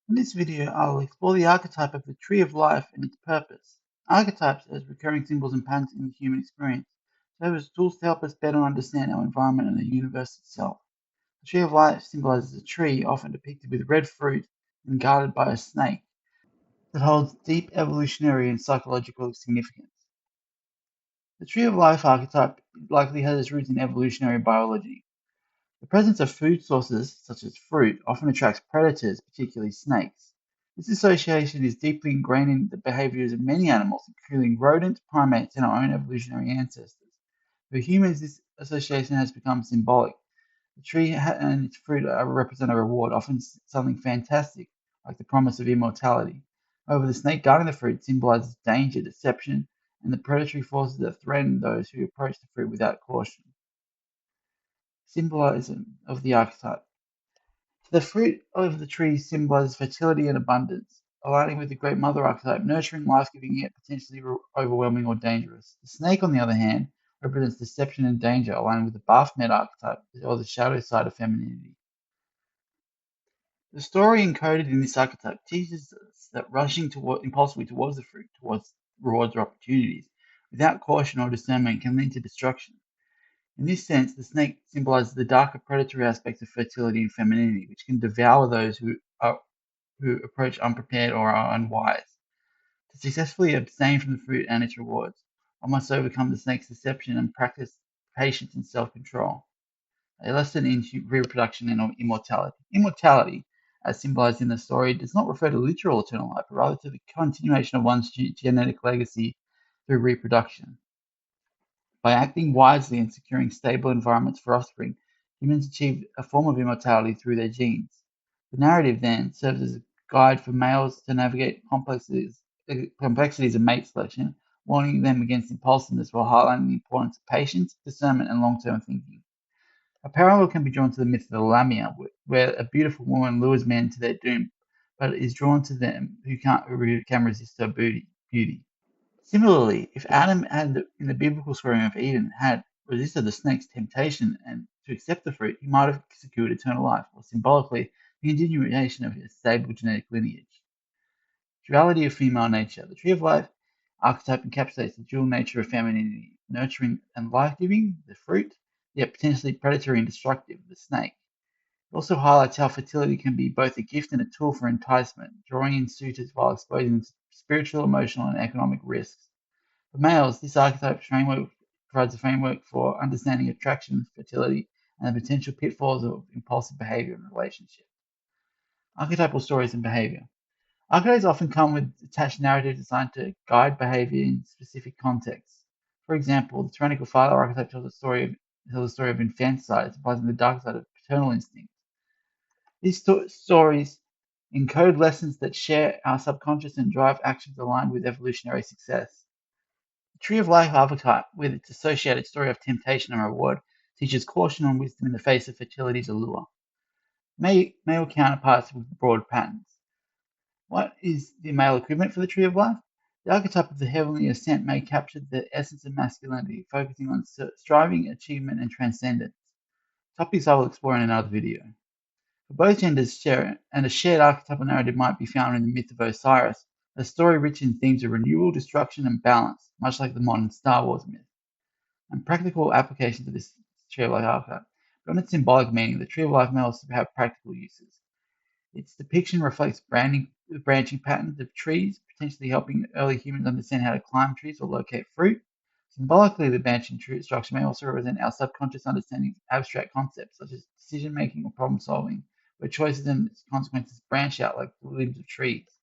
In this video, I will explore the archetype of the tree of life and its purpose. Archetypes, as recurring symbols and patterns in the human experience, serve as tools to help us better understand our environment and the universe itself. The tree of life symbolizes a tree, often depicted with red fruit and guarded by a snake, that holds deep evolutionary and psychological significance. The tree of life archetype likely has its roots in evolutionary biology. The presence of food sources, such as fruit, often attracts predators, particularly snakes. This association is deeply ingrained in the behaviors of many animals, including rodents, primates, and our own evolutionary ancestors. For humans, this association has become symbolic. The tree and its fruit represent a reward, often something fantastic, like the promise of immortality. However, the snake guarding the fruit symbolizes danger, deception, and the predatory forces that threaten those who approach the fruit without caution. Symbolism of the archetype. The fruit of the tree symbolizes fertility and abundance, aligning with the Great Mother archetype, nurturing, life-giving, yet potentially overwhelming or dangerous. The snake, on the other hand, represents deception and danger, aligning with the Baphomet archetype, or the shadow side of femininity. The story encoded in this archetype teaches us that rushing impulsively towards the fruit, towards rewards or opportunities, without caution or discernment can lead to destruction. In this sense, the snake symbolizes the darker predatory aspects of fertility and femininity, which can devour those who approach unprepared or are unwise. To successfully abstain from the fruit and its rewards, one must overcome the snake's deception and practice patience and self-control. A lesson in reproduction and immortality. Immortality, as symbolized in the story, does not refer to literal eternal life, but rather to the continuation of one's genetic legacy through reproduction. By acting wisely and securing stable environments for offspring, humans achieve a form of immortality through their genes. The narrative, then, serves as a guide for males to navigate complexities of mate selection, warning them against impulsiveness while highlighting the importance of patience, discernment, and long-term thinking. A parallel can be drawn to the myth of the Lamia, where a beautiful woman lures men to their doom, but is drawn to them who can resist her beauty. Similarly, if Adam had, in the biblical story of Eden, had resisted the snake's temptation and to accept the fruit, he might have secured eternal life, or symbolically, the continuation of his stable genetic lineage. Duality of female nature. The tree of life archetype encapsulates the dual nature of femininity, nurturing and life-giving, the fruit, yet potentially predatory and destructive, the snake. It also highlights how fertility can be both a gift and a tool for enticement, drawing in suitors while exposing them to spiritual, emotional, and economic risks. For males, this archetype framework provides a framework for understanding attraction, fertility, and the potential pitfalls of impulsive behavior in relationships. Archetypal stories and behavior. Archetypes often come with attached narratives designed to guide behavior in specific contexts. For example, the tyrannical father archetype tells the story of infanticide, symbolizing the dark side of paternal instinct. These stories encode lessons that share our subconscious and drive actions aligned with evolutionary success. The tree of life archetype, with its associated story of temptation and reward, teaches caution and wisdom in the face of fertility's allure. Male counterparts with broad patterns. What is the male equivalent for the tree of life? The archetype of the heavenly ascent may capture the essence of masculinity, focusing on striving, achievement, and transcendence. Topics I will explore in another video. For both genders share, and a shared archetypal narrative might be found in the myth of Osiris, a story rich in themes of renewal, destruction, and balance, much like the modern Star Wars myth. And practical applications of this tree of life archetype. Beyond its symbolic meaning, the tree of life may also have practical uses. Its depiction reflects branching patterns of trees, potentially helping early humans understand how to climb trees or locate fruit. Symbolically, the branching tree structure may also represent our subconscious understanding of abstract concepts such as decision making or problem solving, where choices and consequences branch out like the limbs of trees.